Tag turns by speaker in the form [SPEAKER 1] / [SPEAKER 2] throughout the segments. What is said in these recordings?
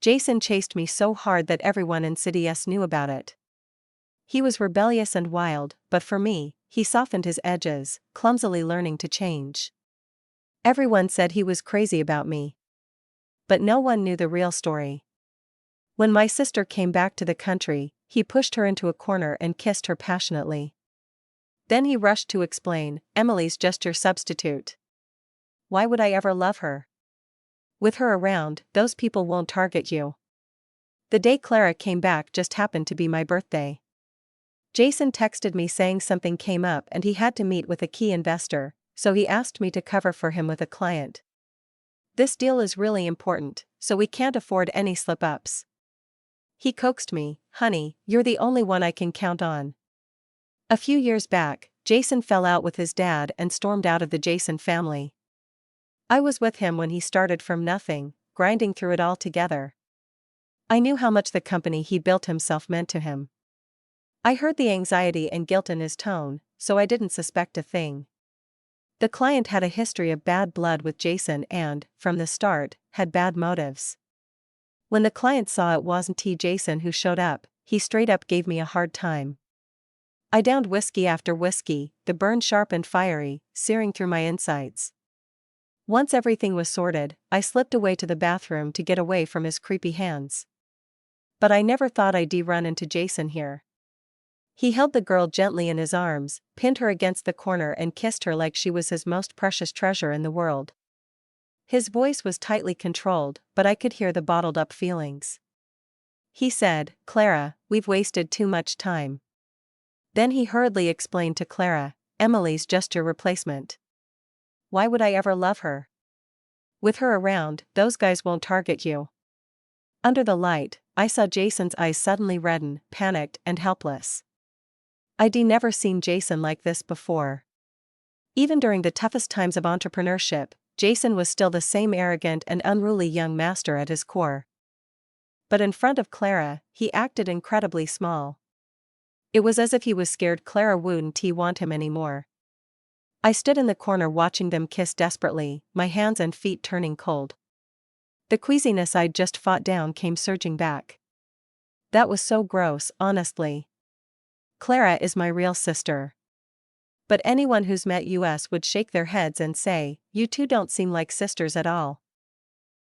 [SPEAKER 1] Jason chased me so hard that everyone in City S knew about it. He was rebellious and wild, but for me, he softened his edges, clumsily learning to change. Everyone said he was crazy about me. But no one knew the real story. When my sister came back to the country, he pushed her into a corner and kissed her passionately. Then he rushed to explain, "Emily's just your substitute. Why would I ever love her? With her around, those people won't target you." The day Clara came back just happened to be my birthday. Jason texted me saying something came up and he had to meet with a key investor, so he asked me to cover for him with a client. "This deal is really important, so we can't afford any slip-ups." He coaxed me, "Honey, you're the only one I can count on." A few years back, Jason fell out with his dad and stormed out of the Jason family. I was with him when he started from nothing, grinding through it all together. I knew how much the company he built himself meant to him. I heard the anxiety and guilt in his tone, so I didn't suspect a thing. The client had a history of bad blood with Jason and, from the start, had bad motives. When the client saw it wasn't Jason who showed up, he straight up gave me a hard time. I downed whiskey after whiskey, the burn sharp and fiery, searing through my insides. Once everything was sorted, I slipped away to the bathroom to get away from his creepy hands. But I never thought I'd run into Jason here. He held the girl gently in his arms, pinned her against the corner and kissed her like she was his most precious treasure in the world. His voice was tightly controlled, but I could hear the bottled-up feelings. He said, "Clara, we've wasted too much time." Then he hurriedly explained to Clara, "Emily's just your replacement. Why would I ever love her? With her around, those guys won't target you." Under the light, I saw Jason's eyes suddenly redden, panicked and helpless. I'd never seen Jason like this before. Even during the toughest times of entrepreneurship, Jason was still the same arrogant and unruly young master at his core. But in front of Clara, he acted incredibly small. It was as if he was scared Clara wouldn't want him anymore. I stood in the corner watching them kiss desperately, my hands and feet turning cold. The queasiness I'd just fought down came surging back. That was so gross, honestly. Clara is my real sister. But anyone who's met us would shake their heads and say, "You two don't seem like sisters at all."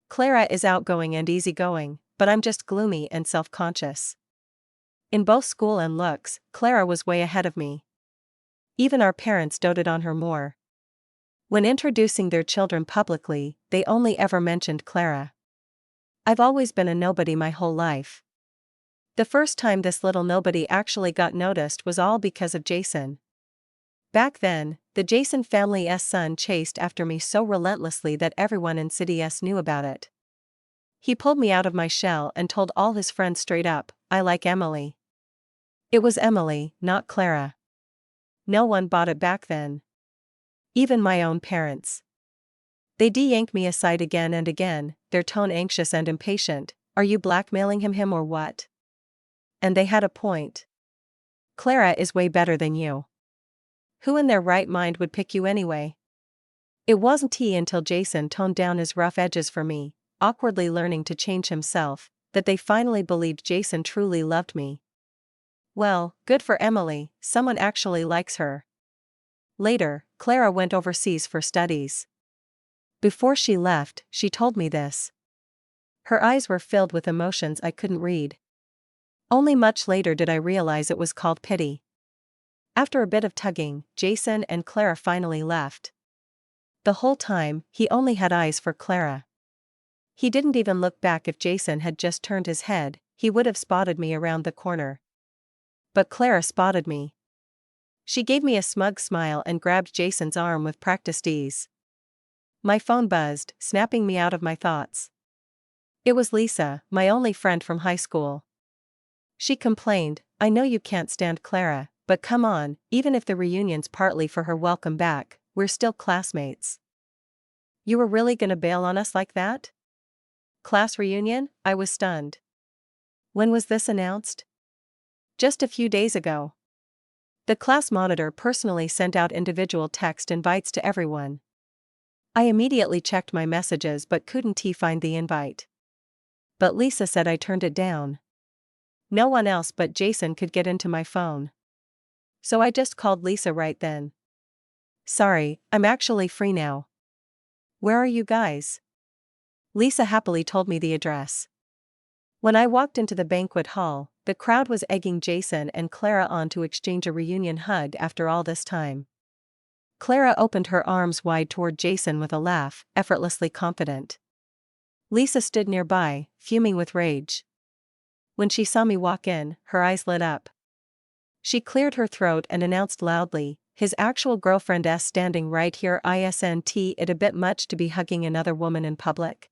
[SPEAKER 1] Clara is outgoing and easygoing, but I'm just gloomy and self-conscious. In both school and looks, Clara was way ahead of me. Even our parents doted on her more. When introducing their children publicly, they only ever mentioned Clara. I've always been a nobody my whole life. The first time this little nobody actually got noticed was all because of Jason. Back then, the Jason family's son chased after me so relentlessly that everyone in City S knew about it. He pulled me out of my shell and told all his friends straight up, "I like Emily." It was Emily, not Clara. No one bought it back then. Even my own parents. They yanked me aside again and again, their tone anxious and impatient. "Are you blackmailing him or what?" And they had a point. Clara is way better than you. Who in their right mind would pick you anyway? It wasn't until Jason toned down his rough edges for me, awkwardly learning to change himself, that they finally believed Jason truly loved me. Well, good for Emily, someone actually likes her. Later, Clara went overseas for studies. Before she left, she told me this. Her eyes were filled with emotions I couldn't read. Only much later did I realize it was called pity. After a bit of tugging, Jason and Clara finally left. The whole time, he only had eyes for Clara. He didn't even look back. If Jason had just turned his head, he would have spotted me around the corner. But Clara spotted me. She gave me a smug smile and grabbed Jason's arm with practiced ease. My phone buzzed, snapping me out of my thoughts. It was Lisa, my only friend from high school. She complained, "I know you can't stand Clara, but come on, even if the reunion's partly for her welcome back, we're still classmates." "You were really gonna bail on us like that?" "Class reunion?" I was stunned. "When was this announced?" "Just a few days ago. The class monitor personally sent out individual text invites to everyone." I immediately checked my messages but couldn't find the invite. but Lisa said I turned it down. No one else but Jason could get into my phone. So I just called Lisa right then. Sorry, I'm actually free now. Where are you guys? Lisa happily told me the address. When I walked into the banquet hall, the crowd was egging Jason and Clara on to exchange a reunion hug after all this time. Clara opened her arms wide toward Jason with a laugh, effortlessly confident. Lisa stood nearby, fuming with rage. When she saw me walk in, her eyes lit up. She cleared her throat and announced loudly, "His actual girlfriend's standing right here, isn't it a bit much to be hugging another woman in public?"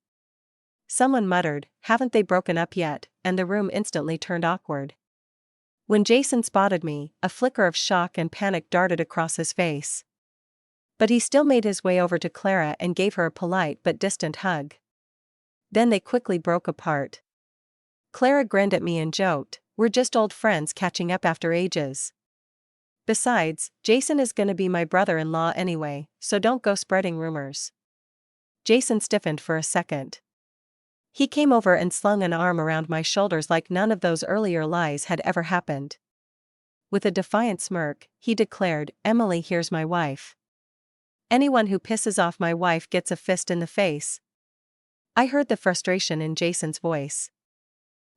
[SPEAKER 1] Someone muttered, "Haven't they broken up yet?" and the room instantly turned awkward. When Jason spotted me, a flicker of shock and panic darted across his face. But he still made his way over to Clara and gave her a polite but distant hug. Then they quickly broke apart. Clara grinned at me and joked, "We're just old friends catching up after ages. Besides, Jason is gonna be my brother-in-law anyway, so don't go spreading rumors." Jason stiffened for a second. He came over and slung an arm around my shoulders like none of those earlier lies had ever happened. With a defiant smirk, he declared, "Emily, here's my wife. Anyone who pisses off my wife gets a fist in the face." I heard the frustration in Jason's voice.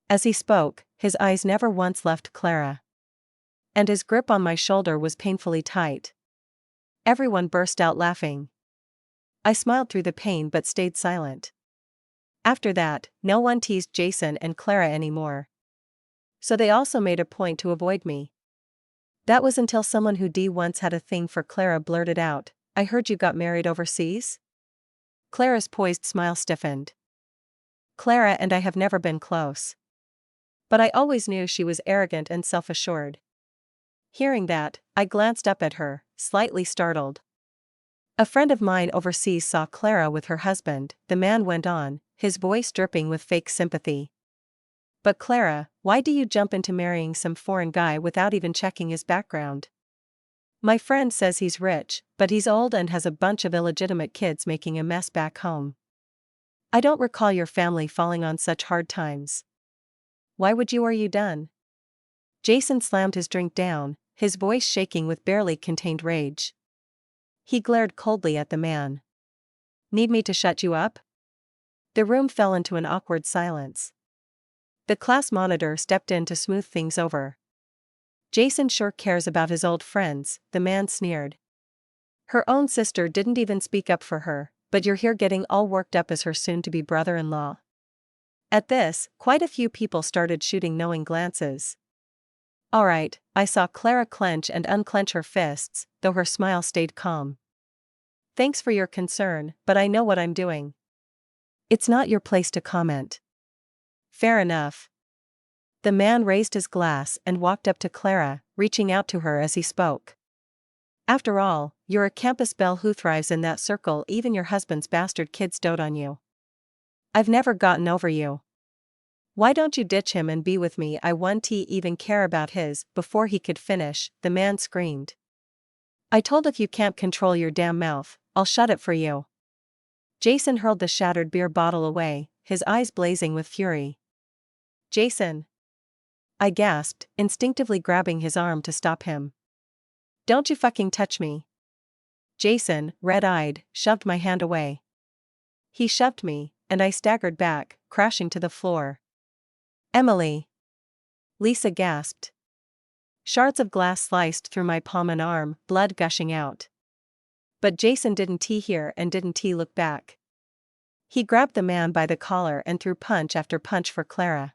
[SPEAKER 1] As he spoke, his eyes never once left Clara. And his grip on my shoulder was painfully tight. Everyone burst out laughing. I smiled through the pain but stayed silent. After that, no one teased Jason and Clara anymore. So they also made a point to avoid me. That was until someone who once had a thing for Clara blurted out, "I heard you got married overseas?" Clara's poised smile stiffened. Clara and I have never been close. But I always knew she was arrogant and self-assured. Hearing that, I glanced up at her, slightly startled. "A friend of mine overseas saw Clara with her husband," the man went on, his voice dripping with fake sympathy. "But Clara, why do you jump into marrying some foreign guy without even checking his background? My friend says he's rich, but he's old and has a bunch of illegitimate kids making a mess back home. I don't recall your family falling on such hard times. Why would you? Are you done?" Jason slammed his drink down, his voice shaking with barely contained rage. He glared coldly at the man. "Need me to shut you up?" The room fell into an awkward silence. The class monitor stepped in to smooth things over. "Jason sure cares about his old friends," the man sneered. "Her own sister didn't even speak up for her, but you're here getting all worked up as her soon-to-be brother-in-law." At this, quite a few people started shooting knowing glances. All right, I saw Clara clench and unclench her fists, though her smile stayed calm. "Thanks for your concern, but I know what I'm doing." "It's not your place to comment." "Fair enough." The man raised his glass and walked up to Clara, reaching out to her as he spoke. "After all, you're a campus belle who thrives in that circle. Even your husband's bastard kids dote on you. I've never gotten over you. Why don't you ditch him and be with me? I won't even care about his." Before he could finish, the man screamed. "I told if you can't control your damn mouth, I'll shut it for you." Jason hurled the shattered beer bottle away, his eyes blazing with fury. "Jason!" I gasped, instinctively grabbing his arm to stop him. "Don't you fucking touch me." Jason, red-eyed, shoved my hand away. He shoved me, and I staggered back, crashing to the floor. "Emily!" Lisa gasped. Shards of glass sliced through my palm and arm, blood gushing out. But Jason didn't hear and didn't look back. He grabbed the man by the collar and threw punch after punch for Clara.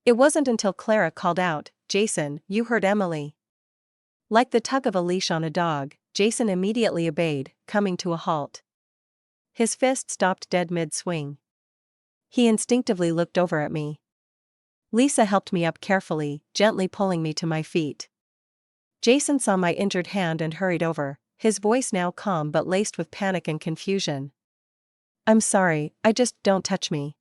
[SPEAKER 1] It wasn't until Clara called out, "Jason, you hurt Emily." Like the tug of a leash on a dog, Jason immediately obeyed, coming to a halt. His fist stopped dead mid-swing. He instinctively looked over at me. Lisa helped me up carefully, gently pulling me to my feet. Jason saw my injured hand and hurried over, his voice now calm but laced with panic and confusion. "I'm sorry, don't touch me."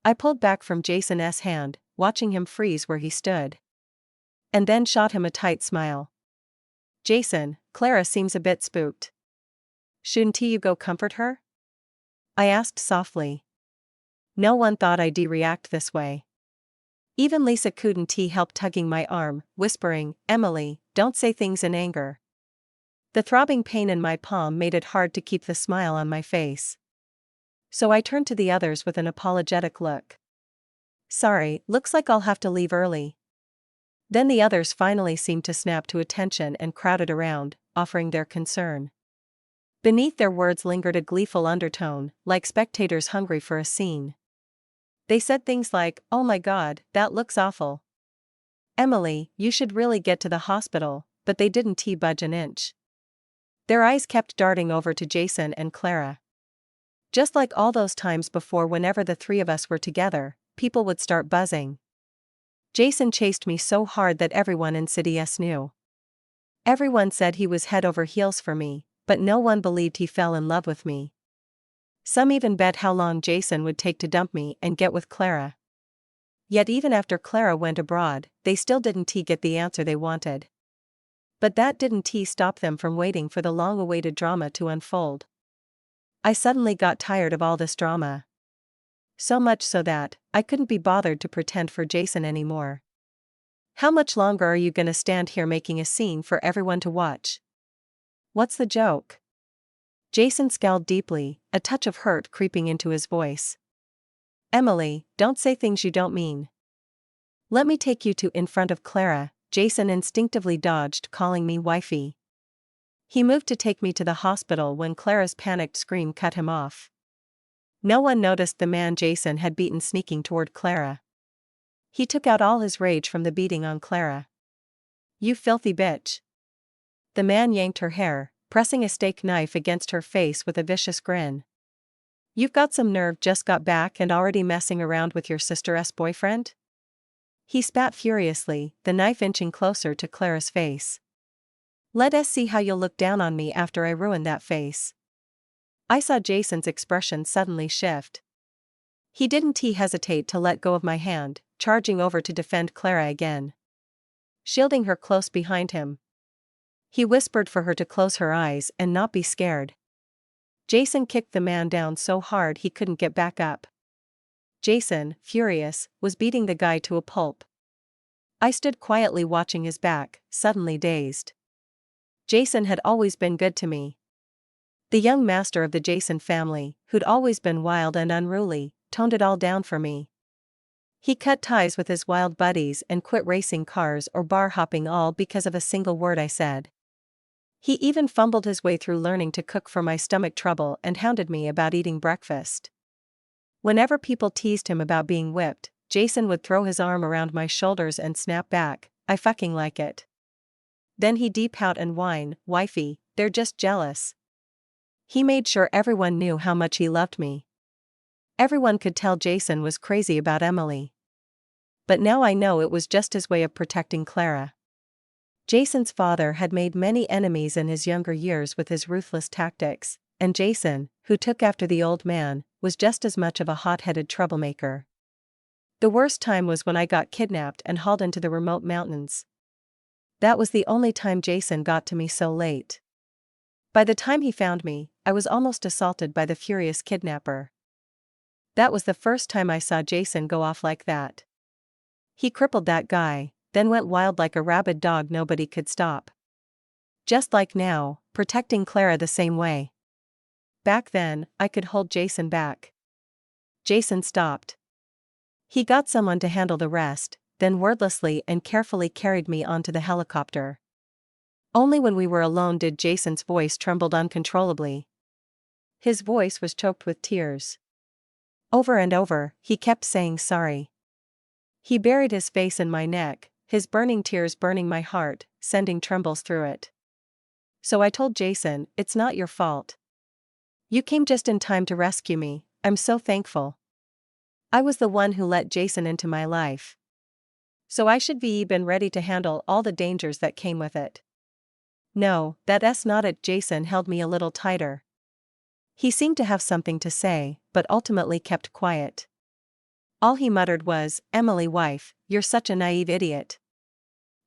[SPEAKER 1] I pulled back from Jason's hand, watching him freeze where he stood. And then shot him a tight smile. "Jason, Clara seems a bit spooked. Shouldn't you go comfort her?" I asked softly. No one thought I'd react this way. Even Lisa couldn't help tugging my arm, whispering, "Emily, don't say things in anger." The throbbing pain in my palm made it hard to keep the smile on my face. So I turned to the others with an apologetic look. "Sorry, looks like I'll have to leave early." Then the others finally seemed to snap to attention and crowded around, offering their concern. Beneath their words lingered a gleeful undertone, like spectators hungry for a scene. They said things like, "Oh my God, that looks awful. Emily, you should really get to the hospital," but they didn't budge an inch. Their eyes kept darting over to Jason and Clara. Just like all those times before, whenever the three of us were together, people would start buzzing. Jason chased me so hard that everyone in City S knew. Everyone said he was head over heels for me, but no one believed he fell in love with me. Some even bet how long Jason would take to dump me and get with Clara. Yet even after Clara went abroad, they still didn't get the answer they wanted. But that didn't stop them from waiting for the long-awaited drama to unfold. I suddenly got tired of all this drama. So much so that I couldn't be bothered to pretend for Jason anymore. "How much longer are you gonna stand here making a scene for everyone to watch? What's the joke?" Jason scowled deeply, a touch of hurt creeping into his voice. "Emily, don't say things you don't mean. Let me take you to in front of Clara." Jason instinctively dodged calling me wifey. He moved to take me to the hospital when Clara's panicked scream cut him off. No one noticed the man Jason had beaten sneaking toward Clara. He took out all his rage from the beating on Clara. "You filthy bitch." The man yanked her hair, pressing a steak knife against her face with a vicious grin. "You've got some nerve, just got back and already messing around with your sister's boyfriend?" He spat furiously, the knife inching closer to Clara's face. "Let us see how you'll look down on me after I ruin that face." I saw Jason's expression suddenly shift. He didn't hesitate to let go of my hand, charging over to defend Clara again. Shielding her close behind him. He whispered for her to close her eyes and not be scared. Jason kicked the man down so hard he couldn't get back up. Jason, furious, was beating the guy to a pulp. I stood quietly watching his back, suddenly dazed. Jason had always been good to me. The young master of the Jason family, who'd always been wild and unruly, toned it all down for me. He cut ties with his wild buddies and quit racing cars or bar hopping, all because of a single word I said. He even fumbled his way through learning to cook for my stomach trouble and hounded me about eating breakfast. Whenever people teased him about being whipped, Jason would throw his arm around my shoulders and snap back, "I fucking like it." Then he'd deep pout and whine, "Wifey, they're just jealous." He made sure everyone knew how much he loved me. Everyone could tell Jason was crazy about Emily. But now I know it was just his way of protecting Clara. Jason's father had made many enemies in his younger years with his ruthless tactics, and Jason, who took after the old man, was just as much of a hot-headed troublemaker. The worst time was when I got kidnapped and hauled into the remote mountains. That was the only time Jason got to me so late. By the time he found me, I was almost assaulted by the furious kidnapper. That was the first time I saw Jason go off like that. He crippled that guy, then went wild like a rabid dog nobody could stop. Just like now, protecting Clara the same way. Back then, I could hold Jason back. Jason stopped. He got someone to handle the rest, then wordlessly and carefully carried me onto the helicopter. Only when we were alone did Jason's voice tremble uncontrollably. His voice was choked with tears. Over and over, he kept saying sorry. He buried his face in my neck, his burning tears burning my heart, sending trembles through it. So I told Jason, "It's not your fault. You came just in time to rescue me, I'm so thankful. I was the one who let Jason into my life. So I should be been ready to handle all the dangers that came with it." "No, that's not it." Jason held me a little tighter. He seemed to have something to say, but ultimately kept quiet. All he muttered was, "Emily, wife, you're such a naive idiot."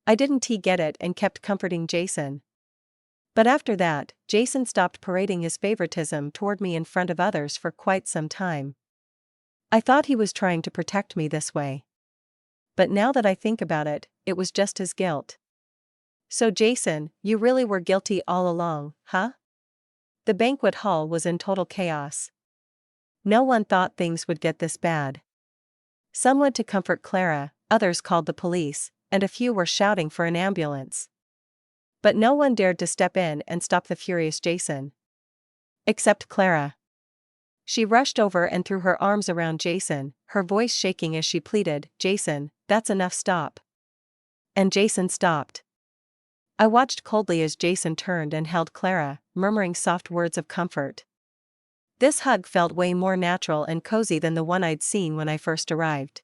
[SPEAKER 1] I didn't get it and kept comforting Jason. But after that, Jason stopped parading his favoritism toward me in front of others for quite some time. I thought he was trying to protect me this way. But now that I think about it, it was just his guilt. So Jason, you really were guilty all along, huh? The banquet hall was in total chaos. No one thought things would get this bad. Some went to comfort Clara, others called the police, and a few were shouting for an ambulance. But no one dared to step in and stop the furious Jason. Except Clara. She rushed over and threw her arms around Jason, her voice shaking as she pleaded, "Jason, that's enough, stop." And Jason stopped. I watched coldly as Jason turned and held Clara, murmuring soft words of comfort. This hug felt way more natural and cozy than the one I'd seen when I first arrived.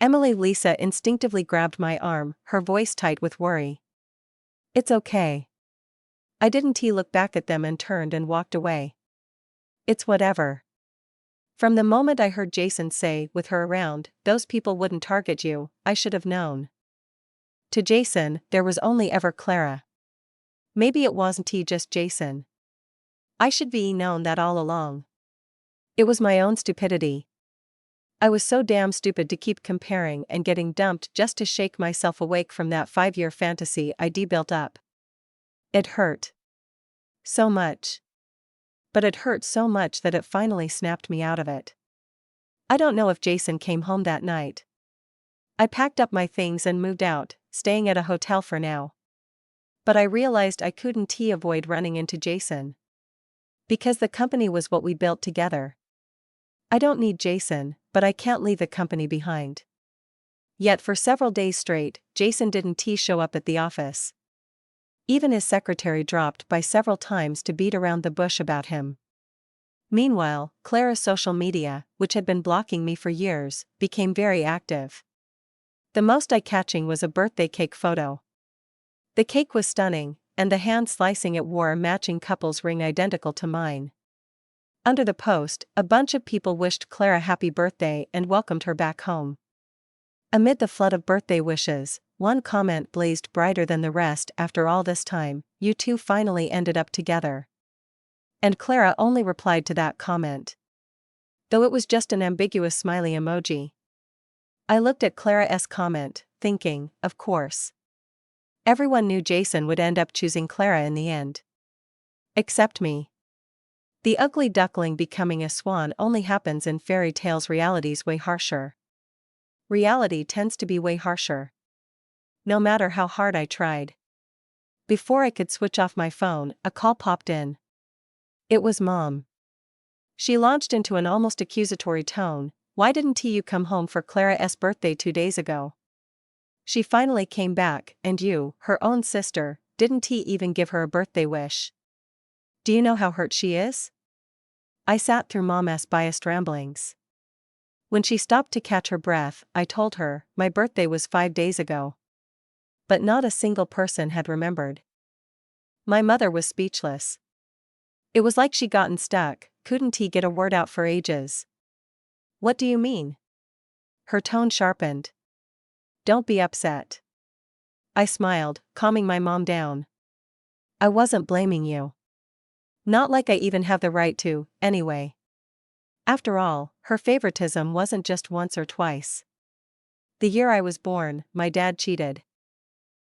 [SPEAKER 1] Lisa instinctively grabbed my arm, her voice tight with worry. "It's okay." I didn't look back at them and turned and walked away. "It's whatever." From the moment I heard Jason say, with her around, "Those people wouldn't target you," I should have known. To Jason, there was only ever Clara. Maybe it wasn't just Jason. I should be known that all along. It was my own stupidity. I was so damn stupid to keep comparing and getting dumped just to shake myself awake from that 5-year fantasy I'd built up. It hurt. So much. But it hurt so much that it finally snapped me out of it. I don't know if Jason came home that night. I packed up my things and moved out, staying at a hotel for now. But I realized I couldn't avoid running into Jason. Because the company was what we built together. I don't need Jason, but I can't leave the company behind. Yet for several days straight, Jason didn't show up at the office. Even his secretary dropped by several times to beat around the bush about him. Meanwhile, Clara's social media, which had been blocking me for years, became very active. The most eye-catching was a birthday cake photo. The cake was stunning, and the hand slicing it wore a matching couple's ring identical to mine. Under the post, a bunch of people wished Clara happy birthday and welcomed her back home. Amid the flood of birthday wishes, one comment blazed brighter than the rest. "After all this time, you two finally ended up together." And Clara only replied to that comment, though it was just an ambiguous smiley emoji. I looked at Clara's comment, thinking, of course. Everyone knew Jason would end up choosing Clara in the end. Except me. The ugly duckling becoming a swan only happens in fairy tales. Reality's way harsher. Reality tends to be way harsher. No matter how hard I tried. Before I could switch off my phone, a call popped in. It was Mom. She launched into an almost accusatory tone, "Why didn't you come home for Clara's birthday 2 days ago? She finally came back, and you, her own sister, didn't even give her a birthday wish. Do you know how hurt she is?" I sat through Mom's biased ramblings. When she stopped to catch her breath, I told her, "My birthday was 5 days ago." But not a single person had remembered. My mother was speechless. It was like she'd gotten stuck, couldn't get a word out for ages. "What do you mean?" Her tone sharpened. "Don't be upset." I smiled, calming my mom down. "I wasn't blaming you. Not like I even have the right to, anyway." After all, her favoritism wasn't just once or twice. The year I was born, my dad cheated.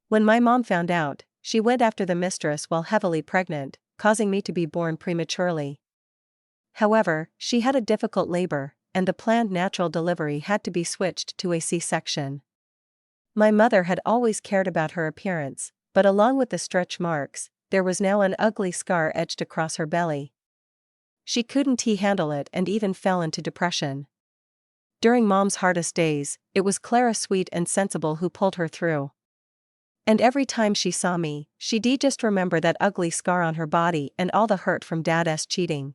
[SPEAKER 1] When my mom found out, she went after the mistress while heavily pregnant, causing me to be born prematurely. However, she had a difficult labor, and the planned natural delivery had to be switched to a C-section. My mother had always cared about her appearance, but along with the stretch marks, there was now an ugly scar etched across her belly. She couldn't handle it and even fell into depression. During Mom's hardest days, it was Clara, sweet and sensible, who pulled her through. And every time she saw me, she'd just remember that ugly scar on her body and all the hurt from Dad's cheating.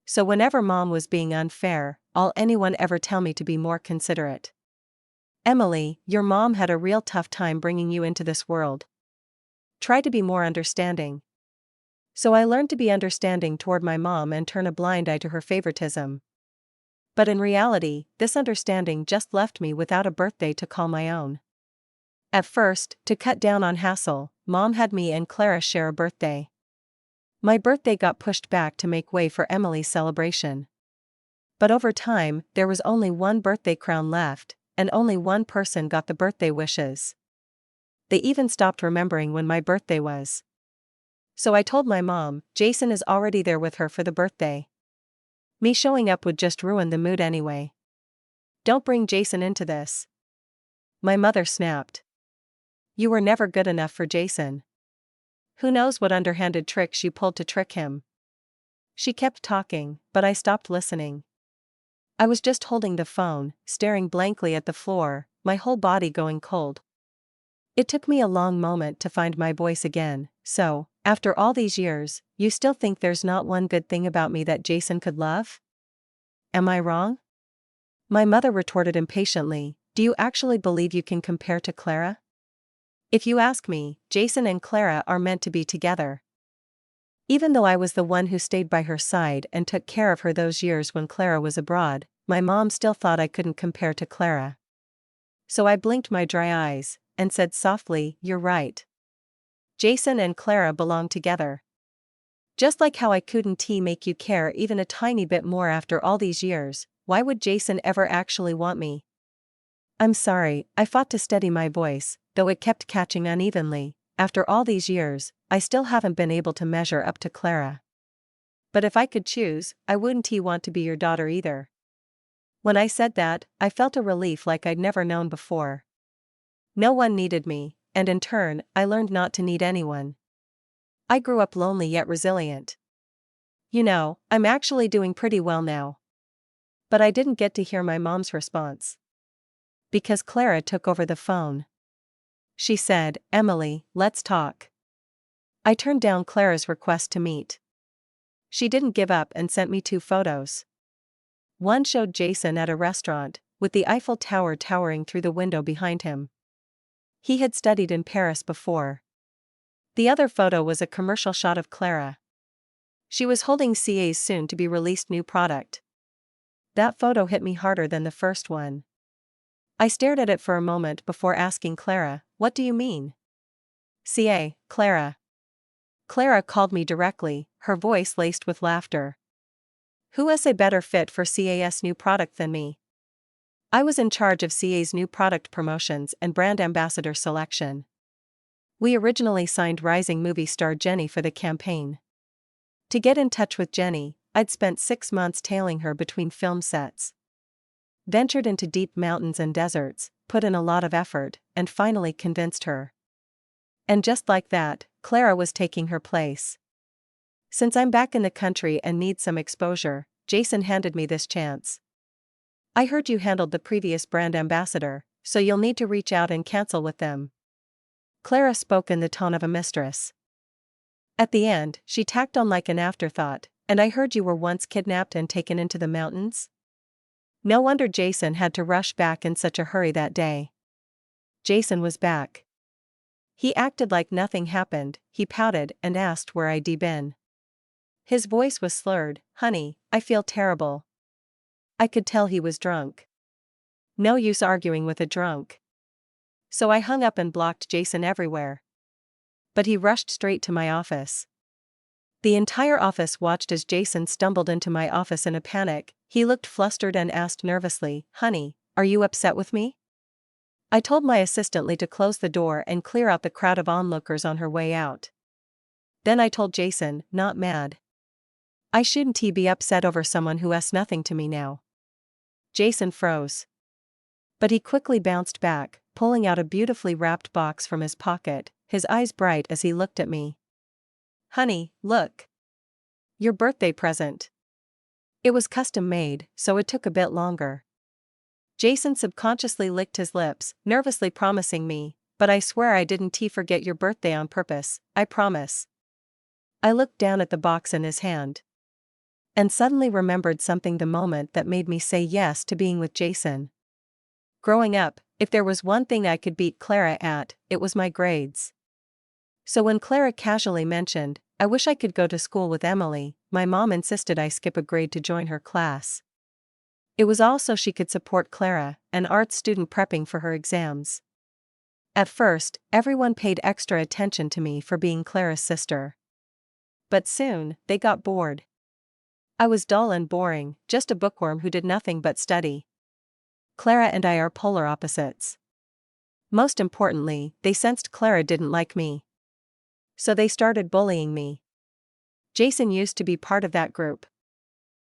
[SPEAKER 1] So whenever Mom was being unfair, all anyone ever tell me to be more considerate. "Emily, your mom had a real tough time bringing you into this world. Try to be more understanding." So I learned to be understanding toward my mom and turn a blind eye to her favoritism. But in reality, this understanding just left me without a birthday to call my own. At first, to cut down on hassle, Mom had me and Clara share a birthday. My birthday got pushed back to make way for Emily's celebration. But over time, there was only one birthday crown left, and only one person got the birthday wishes. They even stopped remembering when my birthday was. So I told my mom, Jason is already there with her for the birthday. Me showing up would just ruin the mood anyway. Don't bring Jason into this. My mother snapped. You were never good enough for Jason. Who knows what underhanded tricks you pulled to trick him? She kept talking, but I stopped listening. I was just holding the phone, staring blankly at the floor, my whole body going cold. It took me a long moment to find my voice again. So, after all these years, you still think there's not one good thing about me that Jason could love? Am I wrong? My mother retorted impatiently, do you actually believe you can compare to Clara? If you ask me, Jason and Clara are meant to be together. Even though I was the one who stayed by her side and took care of her those years when Clara was abroad, my mom still thought I couldn't compare to Clara. So I blinked my dry eyes, and said softly, you're right. Jason and Clara belong together. Just like how I couldn't make you care even a tiny bit more after all these years, why would Jason ever actually want me? I'm sorry, I fought to steady my voice, though it kept catching unevenly. After all these years, I still haven't been able to measure up to Clara. But if I could choose, I wouldn't want to be your daughter either. When I said that, I felt a relief like I'd never known before. No one needed me, and in turn, I learned not to need anyone. I grew up lonely yet resilient. You know, I'm actually doing pretty well now. But I didn't get to hear my mom's response. Because Clara took over the phone. She said, Emily, let's talk. I turned down Clara's request to meet. She didn't give up and sent me 2 photos. One showed Jason at a restaurant, with the Eiffel Tower towering through the window behind him. He had studied in Paris before. The other photo was a commercial shot of Clara. She was holding CA's soon-to-be-released new product. That photo hit me harder than the first one. I stared at it for a moment before asking Clara, what do you mean? CA, Clara. Clara called me directly, her voice laced with laughter. Who is a better fit for CA's new product than me? I was in charge of CA's new product promotions and brand ambassador selection. We originally signed rising movie star Jenny for the campaign. To get in touch with Jenny, I'd spent 6 months tailing her between film sets. Ventured into deep mountains and deserts, put in a lot of effort, and finally convinced her. And just like that, Clara was taking her place. Since I'm back in the country and need some exposure, Jason handed me this chance. I heard you handled the previous brand ambassador, so you'll need to reach out and cancel with them. Clara spoke in the tone of a mistress. At the end, she tacked on like an afterthought, and I heard you were once kidnapped and taken into the mountains? No wonder Jason had to rush back in such a hurry that day. Jason was back. He acted like nothing happened, he pouted and asked where I'd been. His voice was slurred, honey, I feel terrible. I could tell he was drunk. No use arguing with a drunk. So I hung up and blocked Jason everywhere. But he rushed straight to my office. The entire office watched as Jason stumbled into my office in a panic. He looked flustered and asked nervously, honey, are you upset with me? I told my assistant to close the door and clear out the crowd of onlookers on her way out. Then I told Jason, not mad. I shouldn't be upset over someone who asks nothing to me now. Jason froze. But he quickly bounced back, pulling out a beautifully wrapped box from his pocket, his eyes bright as he looked at me. Honey, look. Your birthday present. It was custom made, so it took a bit longer. Jason subconsciously licked his lips, nervously promising me, but I swear I didn't forget your birthday on purpose, I promise. I looked down at the box in his hand. And suddenly remembered something the moment that made me say yes to being with Jason. Growing up, if there was one thing I could beat Clara at, it was my grades. So when Clara casually mentioned, I wish I could go to school with Emily, my mom insisted I skip a grade to join her class. It was all so she could support Clara, an art student prepping for her exams. At first, everyone paid extra attention to me for being Clara's sister. But soon, they got bored. I was dull and boring, just a bookworm who did nothing but study. Clara and I are polar opposites. Most importantly, they sensed Clara didn't like me. So they started bullying me. Jason used to be part of that group.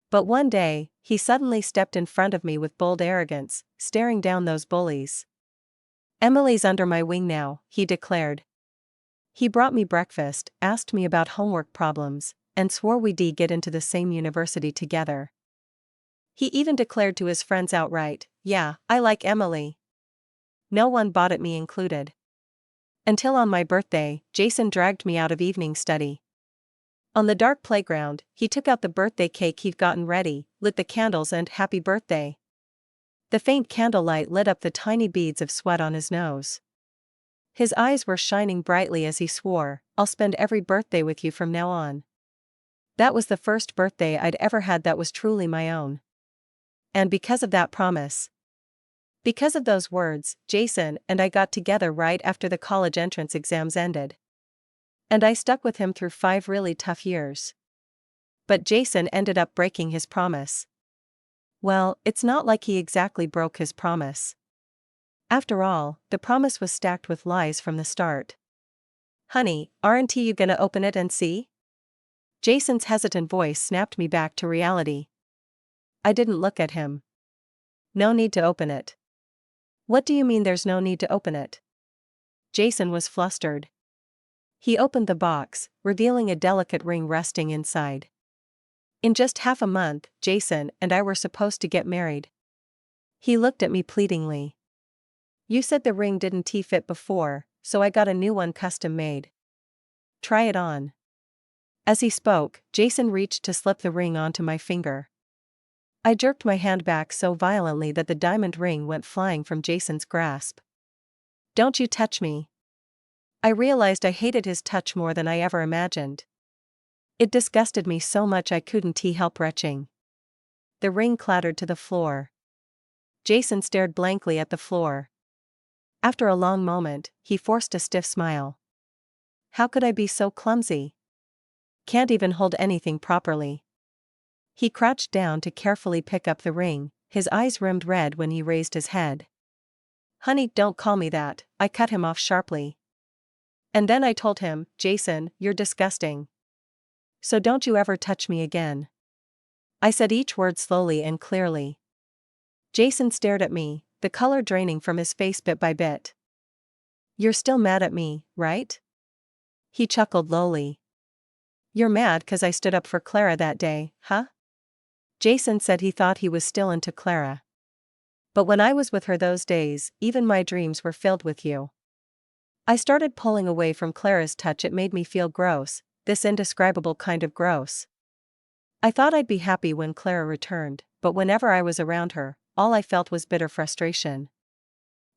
[SPEAKER 1] But one day, he suddenly stepped in front of me with bold arrogance, staring down those bullies. "Emily's under my wing now," he declared. He brought me breakfast, asked me about homework problems, and swore we'd get into the same university together. He even declared to his friends outright, "Yeah, I like Emily." No one bought it, me included. Until on my birthday, Jason dragged me out of evening study. On the dark playground, he took out the birthday cake he'd gotten ready, lit the candles and "Happy Birthday." The faint candlelight lit up the tiny beads of sweat on his nose. His eyes were shining brightly as he swore, "I'll spend every birthday with you from now on." That was the first birthday I'd ever had that was truly my own. And because of that promise, because of those words, Jason and I got together right after the college entrance exams ended. And I stuck with him through 5 really tough years. But Jason ended up breaking his promise. Well, it's not like he exactly broke his promise. After all, the promise was stacked with lies from the start. "Honey, aren't you gonna open it and see?" Jason's hesitant voice snapped me back to reality. I didn't look at him. "No need to open it." "What do you mean there's no need to open it?" Jason was flustered. He opened the box, revealing a delicate ring resting inside. In just half a month, Jason and I were supposed to get married. He looked at me pleadingly. "You said the ring didn't fit before, so I got a new one custom made. Try it on." As he spoke, Jason reached to slip the ring onto my finger. I jerked my hand back so violently that the diamond ring went flying from Jason's grasp. "Don't you touch me." I realized I hated his touch more than I ever imagined. It disgusted me so much I couldn't help retching. The ring clattered to the floor. Jason stared blankly at the floor. After a long moment, he forced a stiff smile. "How could I be so clumsy? Can't even hold anything properly." He crouched down to carefully pick up the ring, his eyes rimmed red when he raised his head. "Honey, don't call me that," I cut him off sharply. And then I told him, "Jason, you're disgusting. So don't you ever touch me again." I said each word slowly and clearly. Jason stared at me, the color draining from his face bit by bit. "You're still mad at me, right?" He chuckled lowly. "You're mad 'cause I stood up for Clara that day, huh?" Jason said he thought he was still into Clara. "But when I was with her those days, even my dreams were filled with you." I started pulling away from Clara's touch. It made me feel gross, this indescribable kind of gross. I thought I'd be happy when Clara returned, but whenever I was around her, all I felt was bitter frustration.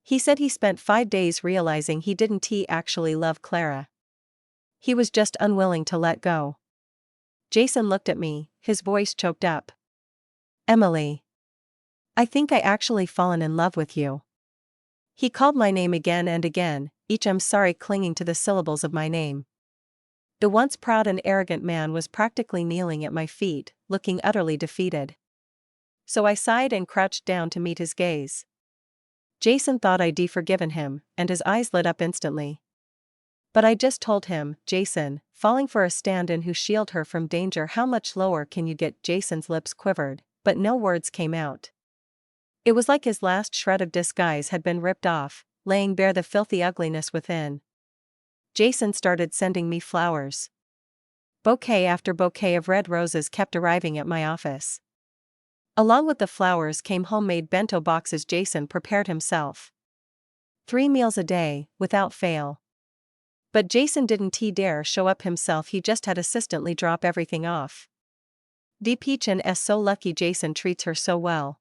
[SPEAKER 1] He said he spent 5 days realizing he didn't actually love Clara. He was just unwilling to let go. Jason looked at me, his voice choked up. "Emily, I think I actually fallen in love with you." He called my name again and again, each "I'm sorry" clinging to the syllables of my name. The once proud and arrogant man was practically kneeling at my feet, looking utterly defeated. So I sighed and crouched down to meet his gaze. Jason thought I'd forgiven him, and his eyes lit up instantly. But I just told him, "Jason, falling for a stand-in who shield her from danger, how much lower can you get?" Jason's lips quivered, but no words came out. It was like his last shred of disguise had been ripped off, laying bare the filthy ugliness within. Jason started sending me flowers. Bouquet after bouquet of red roses kept arriving at my office. Along with the flowers came homemade bento boxes Jason prepared himself. 3 meals a day, without fail. But Jason didn't dare show up himself. He just had assistantly drop everything off. Peachin's so lucky Jason treats her so well.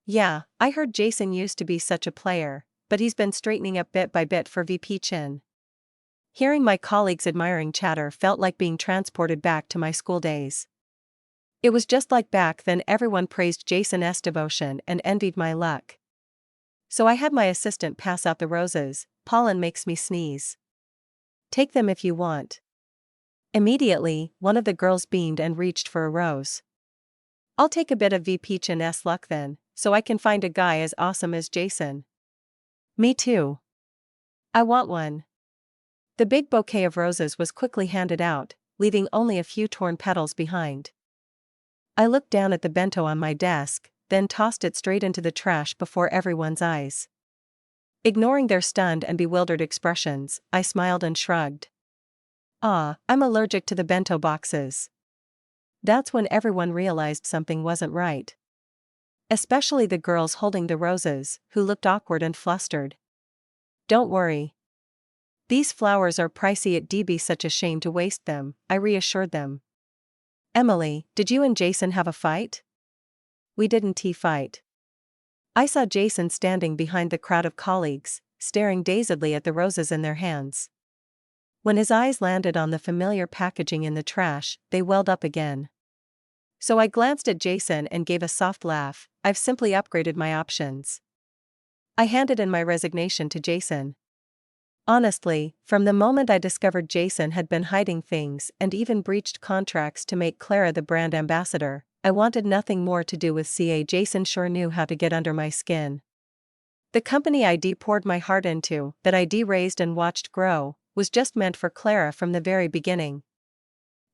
[SPEAKER 1] Yeah, I heard Jason used to be such a player, but he's been straightening up bit by bit for VP Chin. Hearing my colleagues' admiring chatter felt like being transported back to my school days. It was just like back then. Everyone praised Jason's devotion and envied my luck. So I had my assistant pass out the roses. "Pollen makes me sneeze. Take them if you want." Immediately, one of the girls beamed and reached for a rose. I'll take a bit of V Peach and S luck then, so I can find a guy as awesome as Jason. Me too. I want one. The big bouquet of roses was quickly handed out, leaving only a few torn petals behind. I looked down at the bento on my desk, then tossed it straight into the trash before everyone's eyes. Ignoring their stunned and bewildered expressions, I smiled and shrugged. I'm allergic to the bento boxes. That's when everyone realized something wasn't right. Especially the girls holding the roses, who looked awkward and flustered. Don't worry. These flowers are pricey, it'd be such a shame to waste them, I reassured them. Emily, did you and Jason have a fight? We didn't fight. I saw Jason standing behind the crowd of colleagues, staring dazedly at the roses in their hands. When his eyes landed on the familiar packaging in the trash, they welled up again. So I glanced at Jason and gave a soft laugh. I've simply upgraded my options. I handed in my resignation to Jason. Honestly, from the moment I discovered Jason had been hiding things and even breached contracts to make Clara the brand ambassador, I wanted nothing more to do with CA. Jason sure knew how to get under my skin. The company ID poured my heart into, that ID raised and watched grow, was just meant for Clara from the very beginning.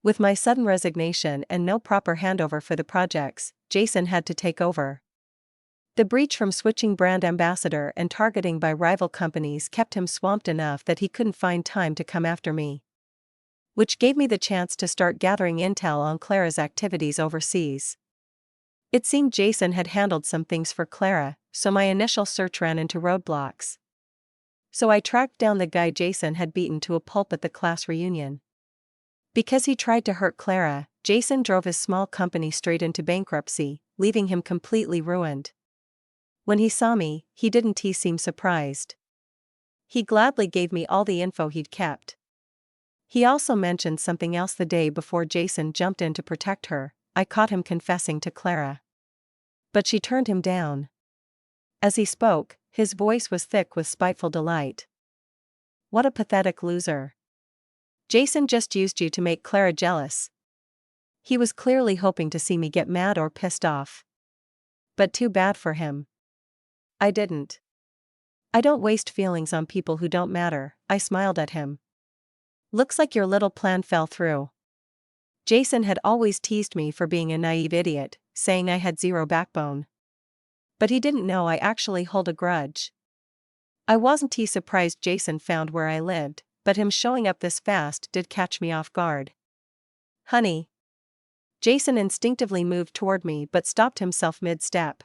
[SPEAKER 1] With my sudden resignation and no proper handover for the projects, Jason had to take over. The breach from switching brand ambassador and targeting by rival companies kept him swamped enough that he couldn't find time to come after me. Which gave me the chance to start gathering intel on Clara's activities overseas. It seemed Jason had handled some things for Clara, so my initial search ran into roadblocks. So I tracked down the guy Jason had beaten to a pulp at the class reunion. Because he tried to hurt Clara, Jason drove his small company straight into bankruptcy, leaving him completely ruined. When he saw me, he didn't seem surprised. He gladly gave me all the info he'd kept. He also mentioned something else the day before Jason jumped in to protect her. I caught him confessing to Clara. But she turned him down. As he spoke, his voice was thick with spiteful delight. What a pathetic loser. Jason just used you to make Clara jealous. He was clearly hoping to see me get mad or pissed off. But too bad for him. I didn't. I don't waste feelings on people who don't matter, I smiled at him. Looks like your little plan fell through. Jason had always teased me for being a naive idiot, saying I had zero backbone. But he didn't know I actually hold a grudge. I wasn't surprised Jason found where I lived, but him showing up this fast did catch me off guard. Honey. Jason instinctively moved toward me but stopped himself mid-step.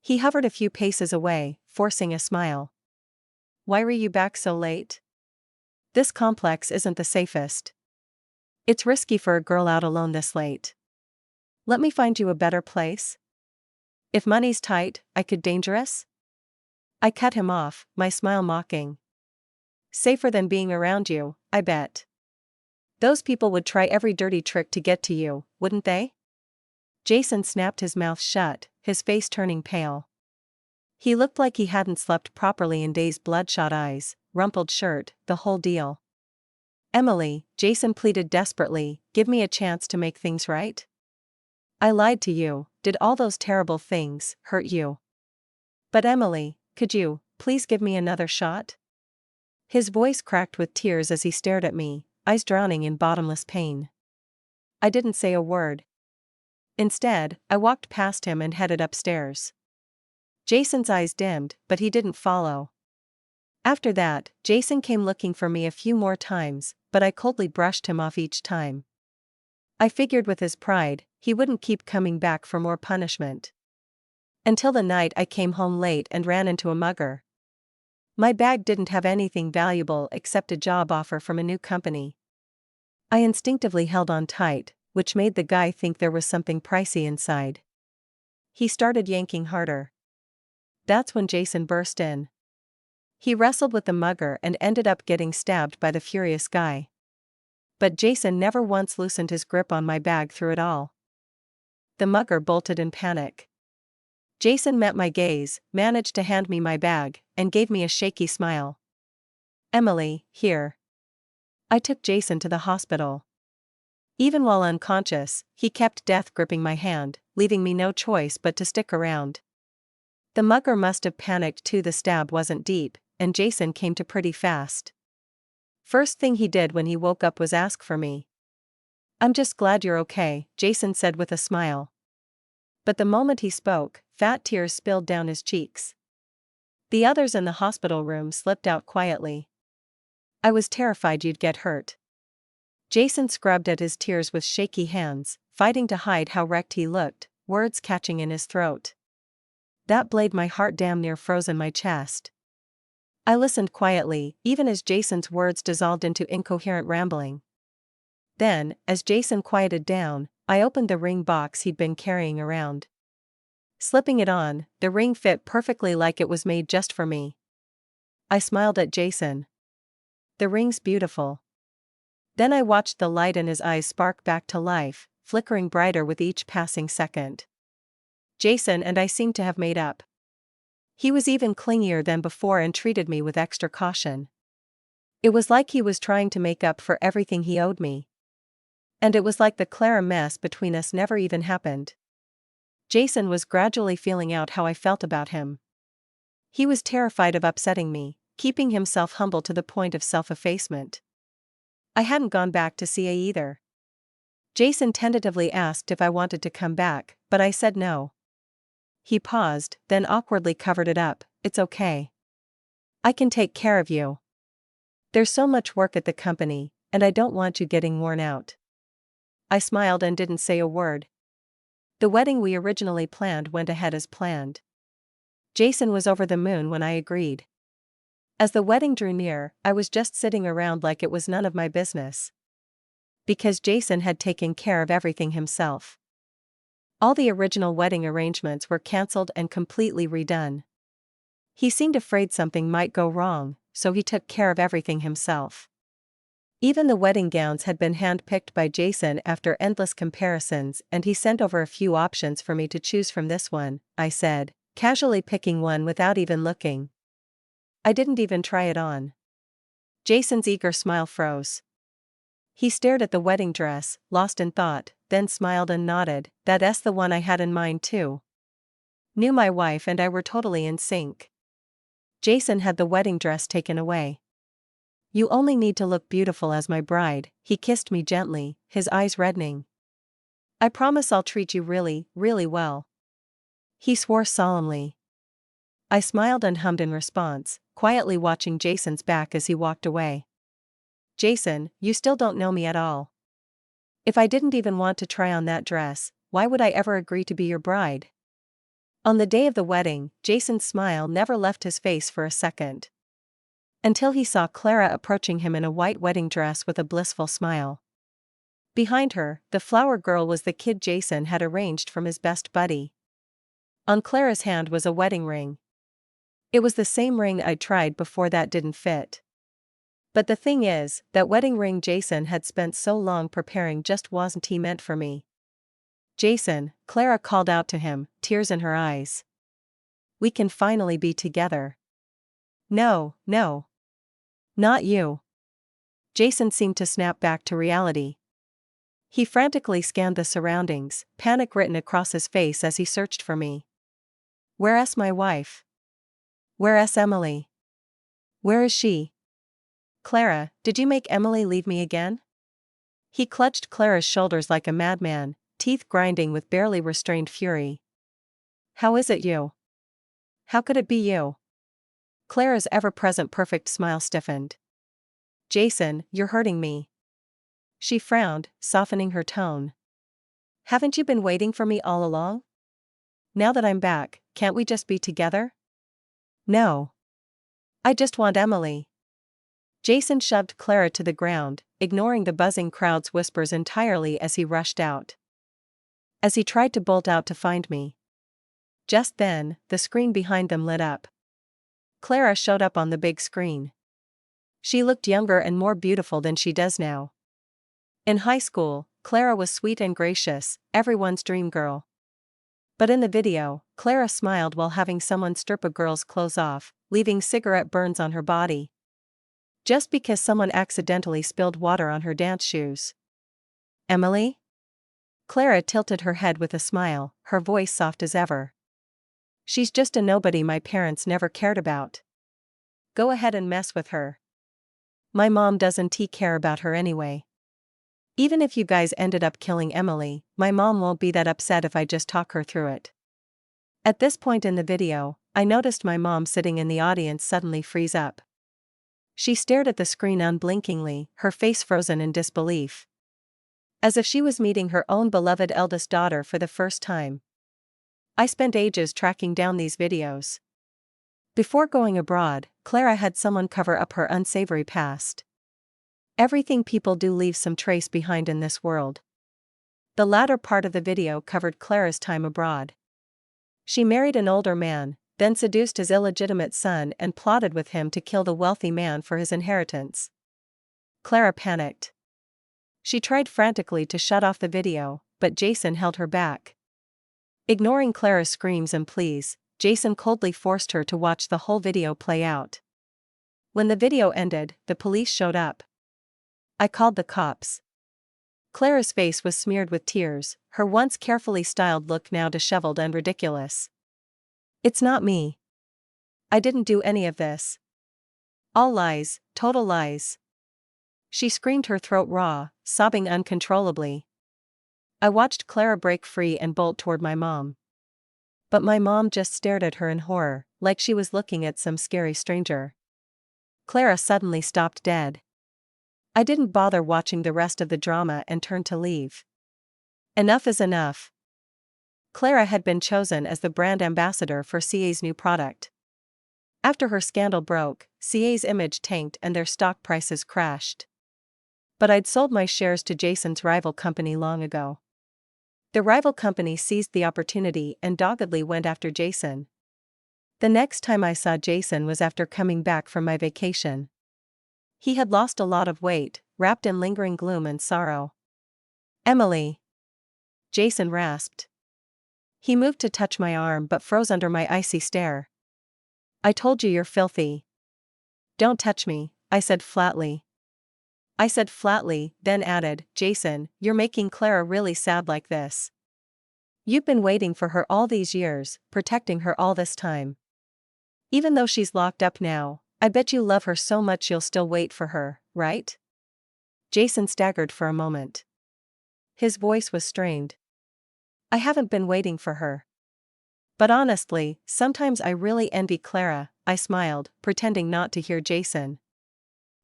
[SPEAKER 1] He hovered a few paces away, forcing a smile. Why were you back so late? This complex isn't the safest. It's risky for a girl out alone this late. Let me find you a better place? If money's tight, I could dangerous? I cut him off, my smile mocking. Safer than being around you, I bet. Those people would try every dirty trick to get to you, wouldn't they? Jason snapped his mouth shut, his face turning pale. He looked like he hadn't slept properly in days, bloodshot eyes, rumpled shirt, the whole deal. Emily, Jason pleaded desperately, give me a chance to make things right. I lied to you, did all those terrible things hurt you? But Emily, could you, please give me another shot? His voice cracked with tears as he stared at me, eyes drowning in bottomless pain. I didn't say a word. Instead, I walked past him and headed upstairs. Jason's eyes dimmed, but he didn't follow. After that, Jason came looking for me a few more times, but I coldly brushed him off each time. I figured with his pride, he wouldn't keep coming back for more punishment. Until the night I came home late and ran into a mugger. My bag didn't have anything valuable except a job offer from a new company. I instinctively held on tight, which made the guy think there was something pricey inside. He started yanking harder. That's when Jason burst in. He wrestled with the mugger and ended up getting stabbed by the furious guy. But Jason never once loosened his grip on my bag through it all. The mugger bolted in panic. Jason met my gaze, managed to hand me my bag, and gave me a shaky smile. Emily, here. I took Jason to the hospital. Even while unconscious, he kept death gripping my hand, leaving me no choice but to stick around. The mugger must have panicked too. The stab wasn't deep, and Jason came to pretty fast. First thing he did when he woke up was ask for me. "I'm just glad you're okay," Jason said with a smile. But the moment he spoke, fat tears spilled down his cheeks. The others in the hospital room slipped out quietly. "I was terrified you'd get hurt." Jason scrubbed at his tears with shaky hands, fighting to hide how wrecked he looked, words catching in his throat. That blade, my heart damn near froze in my chest. I listened quietly, even as Jason's words dissolved into incoherent rambling. Then, as Jason quieted down, I opened the ring box he'd been carrying around. Slipping it on, the ring fit perfectly like it was made just for me. I smiled at Jason. "The ring's beautiful." Then I watched the light in his eyes spark back to life, flickering brighter with each passing second. Jason and I seemed to have made up. He was even clingier than before and treated me with extra caution. It was like he was trying to make up for everything he owed me. And it was like the Clara mess between us never even happened. Jason was gradually feeling out how I felt about him. He was terrified of upsetting me, keeping himself humble to the point of self-effacement. I hadn't gone back to CA either. Jason tentatively asked if I wanted to come back, but I said no. He paused, then awkwardly covered it up. "It's okay. I can take care of you. There's so much work at the company, and I don't want you getting worn out." I smiled and didn't say a word. The wedding we originally planned went ahead as planned. Jason was over the moon when I agreed. As the wedding drew near, I was just sitting around like it was none of my business. Because Jason had taken care of everything himself. All the original wedding arrangements were cancelled and completely redone. He seemed afraid something might go wrong, so he took care of everything himself. Even the wedding gowns had been hand-picked by Jason after endless comparisons, and he sent over a few options for me to choose from. "This one," I said, casually picking one without even looking. I didn't even try it on. Jason's eager smile froze. He stared at the wedding dress, lost in thought, then smiled and nodded. "That's the one I had in mind too." Knew my wife and I were totally in sync. Jason had the wedding dress taken away. "You only need to look beautiful as my bride." He kissed me gently, his eyes reddening. "I promise I'll treat you really, really well." He swore solemnly. I smiled and hummed in response, quietly watching Jason's back as he walked away. "Jason, you still don't know me at all. If I didn't even want to try on that dress, why would I ever agree to be your bride?" On the day of the wedding, Jason's smile never left his face for a second. Until he saw Clara approaching him in a white wedding dress with a blissful smile. Behind her, the flower girl was the kid Jason had arranged from his best buddy. On Clara's hand was a wedding ring. It was the same ring I'd tried before that didn't fit. But the thing is, that wedding ring Jason had spent so long preparing just wasn't meant for me. "Jason," Clara called out to him, tears in her eyes. "We can finally be together." "No, no. Not you." Jason seemed to snap back to reality. He frantically scanned the surroundings, panic written across his face as he searched for me. "Where's my wife? Where's Emily? Where is she? Clara, did you make Emily leave me again?" He clutched Clara's shoulders like a madman, teeth grinding with barely restrained fury. "How is it you? How could it be you?" Clara's ever-present perfect smile stiffened. "Jason, you're hurting me." She frowned, softening her tone. "Haven't you been waiting for me all along? Now that I'm back, can't we just be together?" "No. I just want Emily." Jason shoved Clara to the ground, ignoring the buzzing crowd's whispers entirely as he rushed out. As he tried to bolt out to find me. Just then, the screen behind them lit up. Clara showed up on the big screen. She looked younger and more beautiful than she does now. In high school, Clara was sweet and gracious, everyone's dream girl. But in the video, Clara smiled while having someone strip a girl's clothes off, leaving cigarette burns on her body. Just because someone accidentally spilled water on her dance shoes. Emily? Clara tilted her head with a smile, her voice soft as ever. She's just a nobody my parents never cared about. Go ahead and mess with her. My mom doesn't care about her anyway. Even if you guys ended up killing Emily, my mom won't be that upset if I just talk her through it. At this point in the video, I noticed my mom sitting in the audience suddenly freeze up. She stared at the screen unblinkingly, her face frozen in disbelief. As if she was meeting her own beloved eldest daughter for the first time. I spent ages tracking down these videos. Before going abroad, Clara had someone cover up her unsavory past. Everything people do leaves some trace behind in this world. The latter part of the video covered Clara's time abroad. She married an older man, then seduced his illegitimate son and plotted with him to kill the wealthy man for his inheritance. Clara panicked. She tried frantically to shut off the video, but Jason held her back. Ignoring Clara's screams and pleas, Jason coldly forced her to watch the whole video play out. When the video ended, the police showed up. I called the cops. Clara's face was smeared with tears, her once carefully styled look now disheveled and ridiculous. It's not me. I didn't do any of this. All lies, total lies. She screamed, her throat raw, sobbing uncontrollably. I watched Clara break free and bolt toward my mom. But my mom just stared at her in horror, like she was looking at some scary stranger. Clara suddenly stopped dead. I didn't bother watching the rest of the drama and turned to leave. Enough is enough. Clara had been chosen as the brand ambassador for CA's new product. After her scandal broke, CA's image tanked and their stock prices crashed. But I'd sold my shares to Jason's rival company long ago. The rival company seized the opportunity and doggedly went after Jason. The next time I saw Jason was after coming back from my vacation. He had lost a lot of weight, wrapped in lingering gloom and sorrow. Emily. Jason rasped. He moved to touch my arm but froze under my icy stare. I told you you're filthy. Don't touch me, I said flatly. Then added, Jason, you're making Clara really sad like this. You've been waiting for her all these years, protecting her all this time. Even though she's locked up now, I bet you love her so much you'll still wait for her, right? Jason staggered for a moment. His voice was strained. I haven't been waiting for her. But honestly, sometimes I really envy Clara, I smiled, pretending not to hear Jason.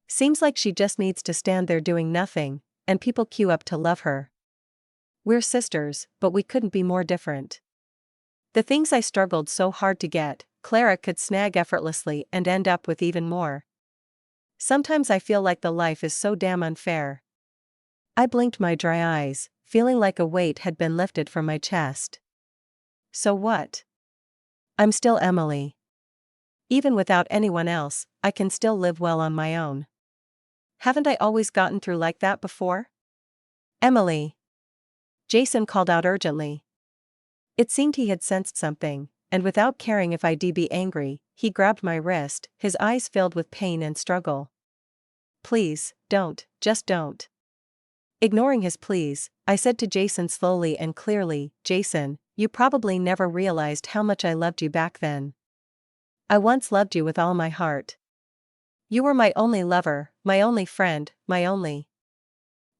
[SPEAKER 1] Seems like she just needs to stand there doing nothing, and people queue up to love her. We're sisters, but we couldn't be more different. The things I struggled so hard to get, Clara could snag effortlessly and end up with even more. Sometimes I feel like the life is so damn unfair. I blinked my dry eyes, feeling like a weight had been lifted from my chest. So what? I'm still Emily. Even without anyone else, I can still live well on my own. Haven't I always gotten through like that before? Emily. Jason called out urgently. It seemed he had sensed something, and without caring if I'd be angry, he grabbed my wrist, his eyes filled with pain and struggle. Please, don't, just don't. Ignoring his pleas, I said to Jason slowly and clearly, Jason, you probably never realized how much I loved you back then. I once loved you with all my heart. You were my only lover, my only friend, my only.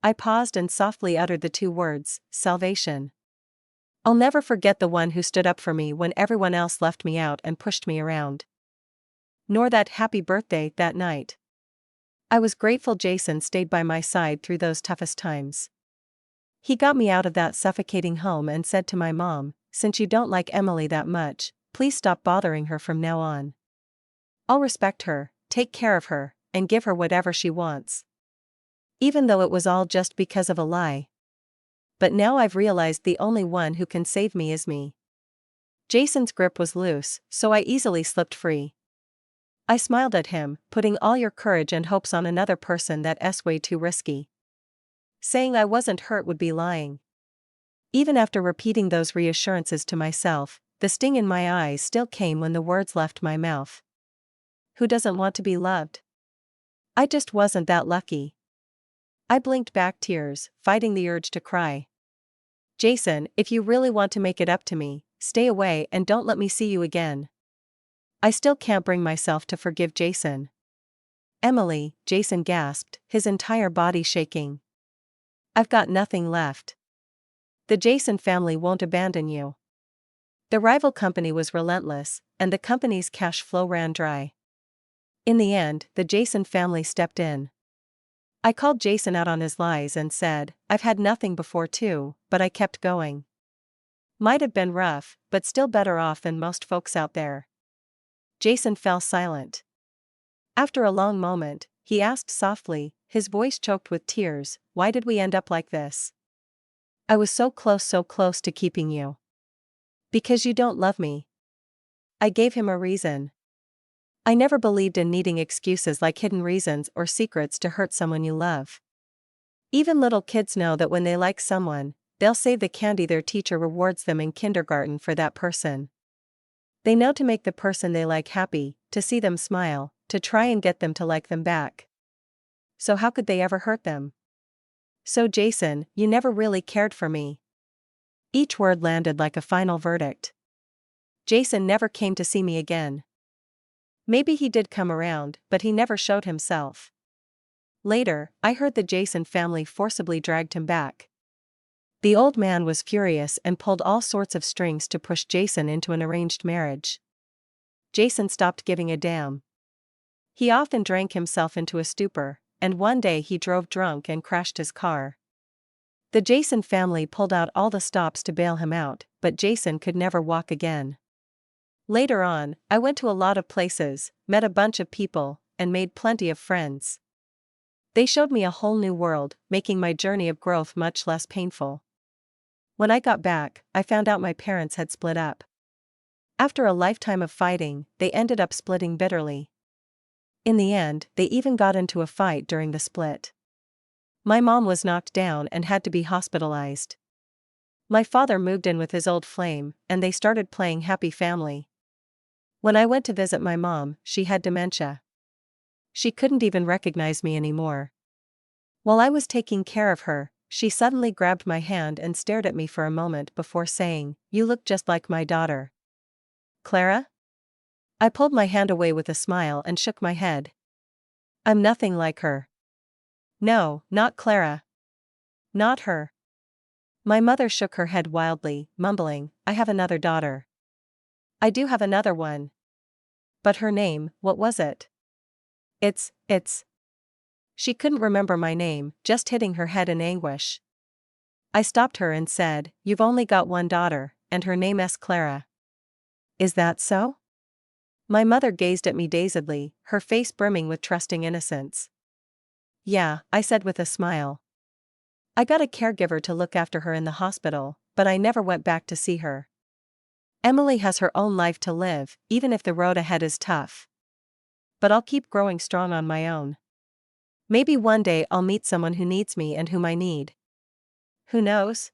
[SPEAKER 1] I paused and softly uttered the two words, salvation. I'll never forget the one who stood up for me when everyone else left me out and pushed me around. Nor that happy birthday that night. I was grateful Jason stayed by my side through those toughest times. He got me out of that suffocating home and said to my mom, since you don't like Emily that much, please stop bothering her from now on. I'll respect her, take care of her, and give her whatever she wants. Even though it was all just because of a lie. But now I've realized the only one who can save me is me. Jason's grip was loose, so I easily slipped free. I smiled at him, putting all your courage and hopes on another person that's way too risky. Saying I wasn't hurt would be lying. Even after repeating those reassurances to myself, the sting in my eyes still came when the words left my mouth. Who doesn't want to be loved? I just wasn't that lucky. I blinked back tears, fighting the urge to cry. Jason, if you really want to make it up to me, stay away and don't let me see you again. I still can't bring myself to forgive Jason. Emily, Jason gasped, his entire body shaking. I've got nothing left. The Jason family won't abandon you. The rival company was relentless, and the company's cash flow ran dry. In the end, the Jason family stepped in. I called Jason out on his lies and said, I've had nothing before too, but I kept going. Might have been rough, but still better off than most folks out there. Jason fell silent. After a long moment, he asked softly, his voice choked with tears, why did we end up like this? I was so close to keeping you. Because you don't love me. I gave him a reason. I never believed in needing excuses like hidden reasons or secrets to hurt someone you love. Even little kids know that when they like someone, they'll save the candy their teacher rewards them in kindergarten for that person. They know to make the person they like happy, to see them smile, to try and get them to like them back. So how could they ever hurt them? So Jason, you never really cared for me. Each word landed like a final verdict. Jason never came to see me again. Maybe he did come around, but he never showed himself. Later, I heard the Jason family forcibly dragged him back. The old man was furious and pulled all sorts of strings to push Jason into an arranged marriage. Jason stopped giving a damn. He often drank himself into a stupor, and one day he drove drunk and crashed his car. The Jason family pulled out all the stops to bail him out, but Jason could never walk again. Later on, I went to a lot of places, met a bunch of people, and made plenty of friends. They showed me a whole new world, making my journey of growth much less painful. When I got back, I found out my parents had split up. After a lifetime of fighting, they ended up splitting bitterly. In the end, they even got into a fight during the split. My mom was knocked down and had to be hospitalized. My father moved in with his old flame, and they started playing happy family. When I went to visit my mom, she had dementia. She couldn't even recognize me anymore. While I was taking care of her, she suddenly grabbed my hand and stared at me for a moment before saying, "You look just like my daughter." Clara? I pulled my hand away with a smile and shook my head. I'm nothing like her. No, not Clara. Not her. My mother shook her head wildly, mumbling, I have another daughter. I do have another one. But her name, what was it? It's. She couldn't remember my name, just hitting her head in anguish. I stopped her and said, You've only got one daughter, and her name is Clara. Is that so? My mother gazed at me dazedly, her face brimming with trusting innocence. Yeah, I said with a smile. I got a caregiver to look after her in the hospital, but I never went back to see her. Emily has her own life to live, even if the road ahead is tough. But I'll keep growing strong on my own. Maybe one day I'll meet someone who needs me and whom I need. Who knows?